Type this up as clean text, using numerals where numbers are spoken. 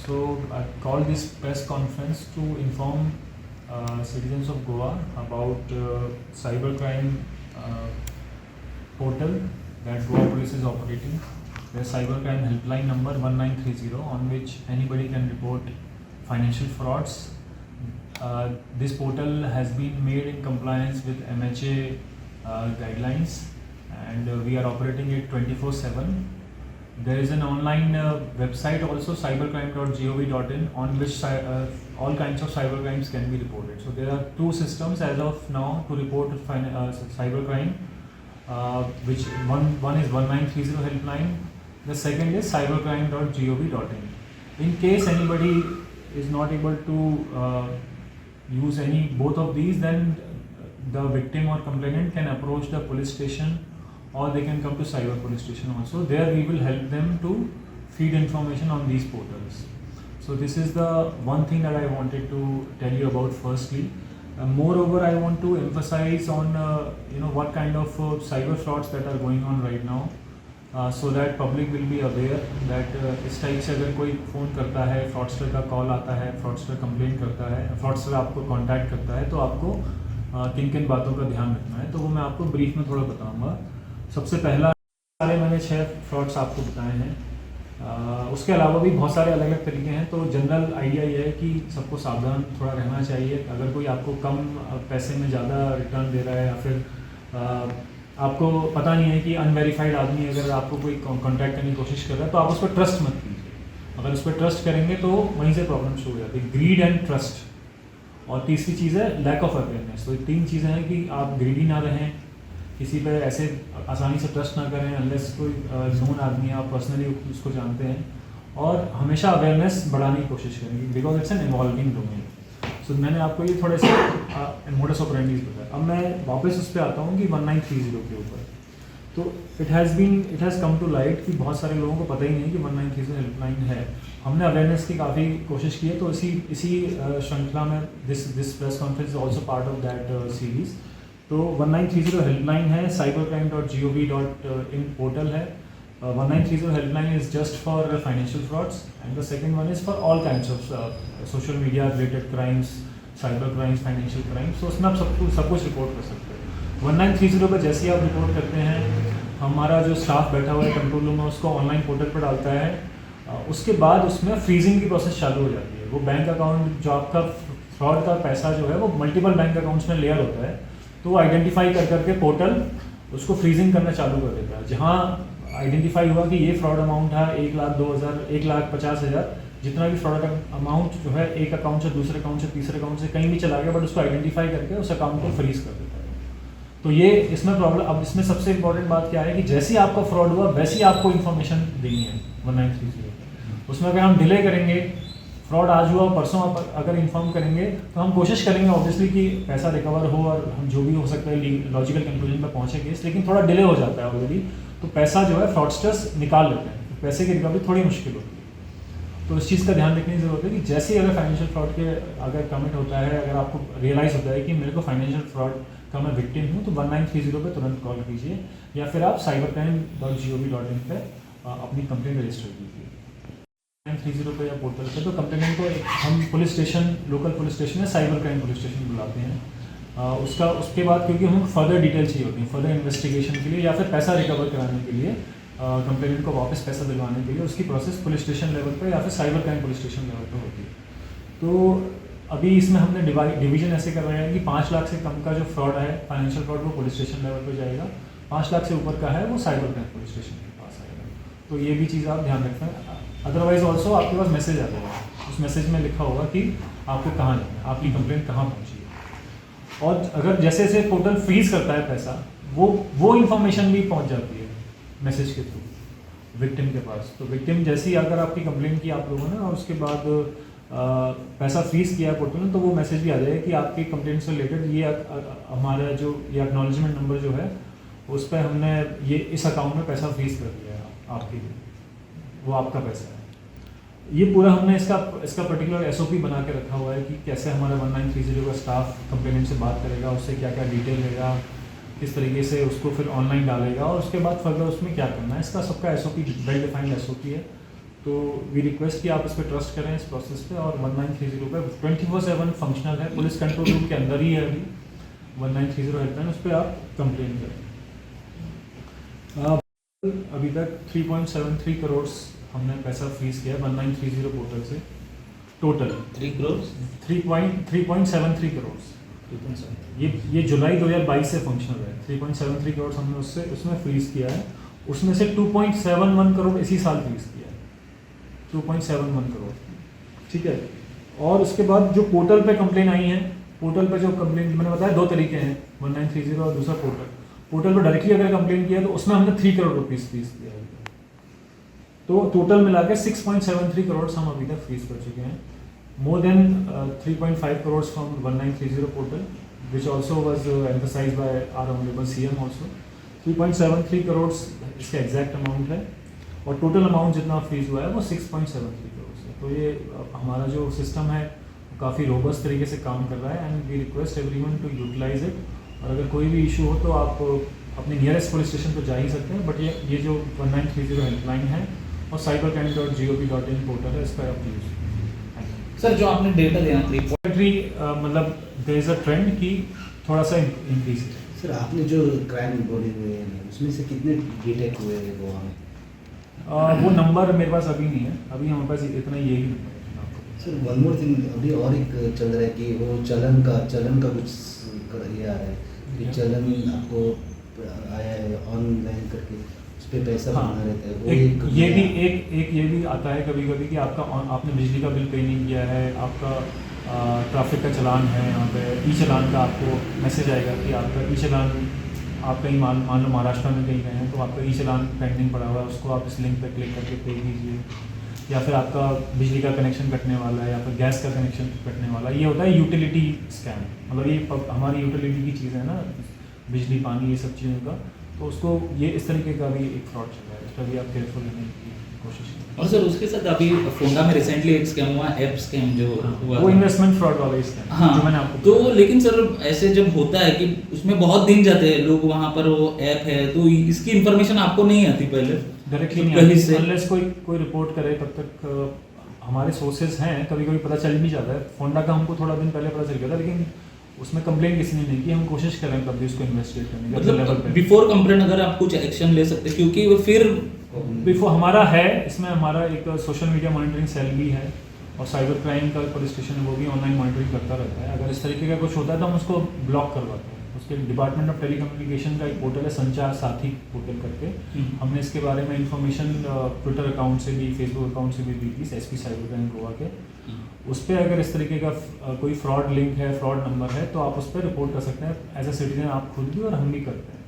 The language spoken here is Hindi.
So I called this press conference to inform citizens of Goa about cybercrime portal that Goa Police is operating. There's cybercrime helpline number 1930 on which anybody can report financial frauds. This portal has been made in compliance with MHA guidelines, and we are operating it 24/7. There is an online website also, cybercrime.gov.in, on which all kinds of cybercrimes can be reported. So there are two systems as of now to report cybercrime, which one is 1930 helpline. The second is cybercrime.gov.in. In case anybody is not able to use both of these, then the victim or complainant can approach the police station, or they can come to cyber police station also. There we will help them to feed information on these portals. So this is the one thing that I wanted to tell you about firstly. Moreover, I want to emphasize on what kind of cyber frauds that are going on right now, so that public will be aware that इस टाइप से अगर कोई फ़ोन करता है, फ्रॉडस्टर का कॉल आता है, फ्रॉडस्टर कंप्लेन करता है, फ्रॉडस्टर आपको कांटेक्ट करता है, तो आपको किन किन बातों का ध्यान रखना है, तो वो मैं आपको ब्रीफ में थोड़ा बताऊंगा। सबसे पहला, सारे मैंने 6 फ्रॉड्स आपको बताए हैं। उसके अलावा भी बहुत सारे अलग अलग तरीके हैं। तो जनरल आइडिया ये है कि सबको सावधान थोड़ा रहना चाहिए। अगर कोई आपको कम पैसे में ज़्यादा रिटर्न दे रहा है, या फिर आपको पता नहीं है कि अनवेरीफाइड आदमी अगर आपको कोई कॉन्टैक्ट करने की कोशिश कर रहा है, तो आप उस पर ट्रस्ट मत कीजिए। अगर उस पर ट्रस्ट करेंगे तो वहीं से प्रॉब्लम शुरू हो जाती है। Grid and trust. और तीसरी चीज़ है लैक ऑफ अवेयरनेस। तो 3 चीज़ें हैं कि आप ग्रीडी ना रहें, किसी पे ऐसे आसानी से ट्रस्ट ना करें अनलेस कोई नोन आदमी है, आप पर्सनली उसको जानते हैं, और हमेशा अवेयरनेस बढ़ाने की कोशिश करेंगे, because it's an evolving domain. So मैंने आपको ये थोड़े से मोडस ऑपरेंडीज बताया। अब मैं वापस उस पर आता हूँ कि 1930 के ऊपर। तो it has come to light कि बहुत सारे लोगों को पता ही नहीं कि 1930 हेल्पलाइन है। हमने अवेयरनेस की काफ़ी कोशिश की है, तो इसी श्रृंखला में this press conference is also part of that series. तो 1930 हेल्पलाइन है, cybercrime.gov.in पोर्टल है। 1930 helpline is just for financial frauds, and the second one is for all kinds of social media related crimes, cyber crimes, financial crimes. तो उसमें आप सब कुछ रिपोर्ट कर सकते हैं। 1930 पर जैसे ही आप रिपोर्ट करते हैं, हमारा जो स्टाफ बैठा हुआ है कंट्रोल रूम में, उसको ऑनलाइन पोर्टल पर डालता है। उसके बाद उसमें फ्रीजिंग की प्रोसेस चालू हो जाती है। वो बैंक अकाउंट, जो आपका फ्रॉड का पैसा जो है वो मल्टीपल बैंक अकाउंट्स में लेयर होता है, तो वो आइडेंटिफाई कर करके पोर्टल उसको फ्रीजिंग करना चालू कर देता है। जहाँ आइडेंटिफाई हुआ कि ये फ्रॉड अमाउंट है 1,02,000, 1,50,000, जितना भी फ्रॉड अमाउंट जो है एक अकाउंट से दूसरे अकाउंट से तीसरे अकाउंट से कहीं भी चला गया, बट उसको आइडेंटिफाई करके उस अकाउंट को फ्रीज कर देता है। तो ये इसमें प्रॉब्लम। अब इसमें सबसे इंपॉर्टेंट बात क्या है कि जैसे ही आपका फ्रॉड हुआ वैसे ही आपको इन्फॉर्मेशन देनी है 1930। उसमें अगर हम डिले करेंगे, फ्रॉड आज हुआ परसों आप अगर इन्फॉर्म करेंगे, तो हम कोशिश करेंगे ऑब्वियसली कि पैसा रिकवर हो और हम जो भी हो सकता है लॉजिकल कंक्लूजन पर पहुँचे केस, लेकिन थोड़ा डिले हो जाता है ऑलरेडी। तो पैसा जो है फ्रॉडस्टर्स निकाल लेते हैं, तो पैसे की रिकवरी थोड़ी मुश्किल होती है। तो इस चीज़ का ध्यान रखने की ज़रूरत है कि जैसे ही अगर फाइनेंशियल फ्रॉड के अगर कमिट होता है, अगर आपको रियलाइज़ होता है कि मेरे को फाइनेंशियल फ्रॉड का मैं विक्टिम हूँ, तो 1930 पे तुरंत कॉल कीजिए, या फिर आप cybercrime.gov.in पे अपनी कंप्लेंट रजिस्टर कीजिए 1930 पे या पोर्टल पे। तो कंप्लेंट को हम police station, local police station है, साइबर क्राइम पुलिस स्टेशन बुलाते हैं। उसके बाद क्योंकि हमें फर्दर डिटेल चाहिए होती है, फर्दर इन्वेस्टिगेशन के लिए या फिर पैसा रिकवर कराने के लिए, कंप्लेंट को वापस पैसा दिलवाने के लिए, उसकी प्रोसेस पुलिस स्टेशन लेवल पर या फिर cyber crime police station level पर होती है। तो अभी इसमें हमने डिवीजन ऐसे कर रहे हैं कि 5 लाख से कम का जो फ्रॉड है फाइनेंशियल फ्रॉड, वो पुलिस स्टेशन लेवल पर जाएगा। 5 लाख से ऊपर का है वो साइबर क्राइम पुलिस स्टेशन के पास आएगा। तो ये भी चीज़ आप ध्यान रखें। अदरवाइज ऑल्सो आपके पास मैसेज आ जाएगा, उस मैसेज में लिखा होगा कि आपको कहाँ जाना है, आपकी कंप्लेंट कहाँ पहुँची है। और अगर जैसे जैसे पोर्टल फ्रीज करता है पैसा, वो इन्फॉर्मेशन भी पहुँच जाती है मैसेज के थ्रू विक्टिम के पास। तो विक्टिम जैसे ही अगर आपकी कंप्लेंट की आप लोगों ने और उसके बाद पैसा फ्रीज किया पोर्टल में, तो वो मैसेज भी आ जाएगा कि आपकी कंप्लेंट से रिलेटेड ये हमारा जो ये एक्नॉलेजमेंट नंबर जो है, उस पर हमने ये इस अकाउंट में पैसा फ्रीज कर दिया है आपके लिए, वो आपका पैसा है। ये पूरा हमने इसका पर्टिकुलर SOP बना के रखा हुआ है कि कैसे हमारा 1930 का स्टाफ कंप्लेनेंट से बात करेगा, उससे क्या क्या डिटेल लेगा, किस तरीके से उसको फिर ऑनलाइन डालेगा, और उसके बाद फर्दर उसमें क्या करना है। इसका सबका SOP वेल डिफाइंड SOP है। तो वी रिक्वेस्ट कि आप इस पर ट्रस्ट करें इस प्रोसेस पे, और 1930 पे 24/7 फंक्शनल है, पुलिस कंट्रोल रूम के अंदर ही है अभी 1930 हेल्पलाइन, उस पर आप कंप्लेन करें। अभी तक 3.73 करोड़ हमने पैसा फ्रीज किया 1930 पोर्टल से, टोटल 3 करोड़ 3.73 करोड़। ये जुलाई 2022 से फंक्शनल है। 3.73 करोड़ हमने उसमें फ्रीज किया है, उसमें से 2.71 करोड़ इसी साल फ्रीज किया है, 2.71 करोड़, ठीक है। और उसके बाद जो पोर्टल पे कंप्लेन आई है, पोर्टल पे जो कंप्लेन मैंने बताया 2 तरीके हैं, 1930 और दूसरा पोर्टल पे डायरेक्टली अगर कंप्लेन किया तो उसमें हमने 3 करोड़ रुपीज़ फ्रीज किया है। तो टोटल मिला के 6.73 करोड़ हम अभी तक फ्रीज कर चुके हैं, more than 3.5 crores from 1930 portal, which also was emphasized by our honorable CM also. 3.73 crores इसका एग्जैक्ट अमाउंट है, और टोटल अमाउंट जितना फ्रीज हुआ है वो 6.73 करोड़ है। तो ये हमारा जो सिस्टम है काफ़ी रोबस्ट तरीके से काम कर रहा है, and we request everyone to utilise it. और अगर कोई भी इशू हो तो आप अपने नियरेस्ट पुलिस स्टेशन पर जा ही सकते हैं, बट ये जो 1930 हेल्पलाइन है और cybercrime.gov.in पोर्टल है, इस पर आप यूज। सर जो आपने डेटा दिया मतलब देयर इज अ ट्रेंड कि थोड़ा सा इंक्रीज है। सर आपने जो क्राइम रिपोर्ट हुए हैं उसमें से कितने डिटेक्ट हुए हैं गोवा में? वो नंबर मेरे पास अभी नहीं है, अभी हमारे पास इतना यही नंबर है। सर वन मोर थिंग, अभी और एक चल रहा है कि वो चलन का कुछ ये आ रहा है कि चलन आपको आया है ऑनलाइन करके, उस पर पैसा भरना रहता है। वो ये भी आता है कभी कभी कि आपने बिजली का बिल पे नहीं किया है, आपका ट्रैफिक का चलान है, यहाँ पे ई चलान का आपको मैसेज आएगा कि आपका ई चलान, आप कहीं मान लो महाराष्ट्र में कहीं गए हैं तो आपका ई चलान पेंडिंग पड़ा हुआ है, उसको आप इस लिंक पे क्लिक करके पे कीजिए। या फिर आपका बिजली का कनेक्शन कटने वाला है, या फिर गैस का कनेक्शन कटने वाला है, ये होता है यूटिलिटी स्कैम। मतलब ये हमारी यूटिलिटी की चीज़ है ना, बिजली पानी ये सब चीज़ों का, तो उसको ये इस तरीके का भी एक फ्रॉड चल रहा है, इसका भी आप केयरफुल रहने की कोशिश करें। और सर उसके साथ अभी फोंडा में रिसेंटली एक स्कैम हुआ, ऐप स्कैम जो हुआ, वो इन्वेस्टमेंट फ्रॉड वाला स्कैम, हाँ, जो मैंने आपको तो लेकिन सर ऐसे जब होता है कि उसमें बहुत दिन जाते हैं लोग वहाँ पर, वो ऐप है तो इसकी इन्फॉर्मेशन आपको नहीं आती पहले डायरेक्टली तो नहीं कहीं आती, से अनलेस कोई रिपोर्ट करे, तब तक हमारे सोर्सेज हैं, कभी कभी पता चल भी जाता है। फोंडा का हमको थोड़ा दिन पहले पता चल गया था, लेकिन उसमें कंप्लेंट किसी ने नहीं की। हम कोशिश कर रहे हैं कभी उसको इन्वेस्टिगेट करने का लेवल मतलब पे। बिफोर कंप्लेंट अगर आप कुछ एक्शन ले सकते हैं, क्योंकि वो फिर बिफोर हमारा है, इसमें हमारा एक सोशल मीडिया मॉनिटरिंग सेल भी है, और साइबर क्राइम का पुलिस स्टेशन है वो भी ऑनलाइन मॉनिटरिंग करता रहता है। अगर इस तरीके का कुछ होता है तो हम उसको ब्लॉक करवाते हैं। उसके डिपार्टमेंट ऑफ टेलीकम्युनिकेशन का एक पोर्टल है, संचार साथी पोर्टल करके, हमने इसके बारे में इंफॉर्मेशन ट्विटर अकाउंट से भी, फेसबुक अकाउंट से भी दी थी, एसपी साइबर क्राइम गोवा के। उस पर अगर इस तरीके का कोई फ्रॉड लिंक है, फ्रॉड नंबर है, तो आप उस पर रिपोर्ट कर सकते हैं एज अ सिटीजन, आप खुद भी और हम भी करते हैं।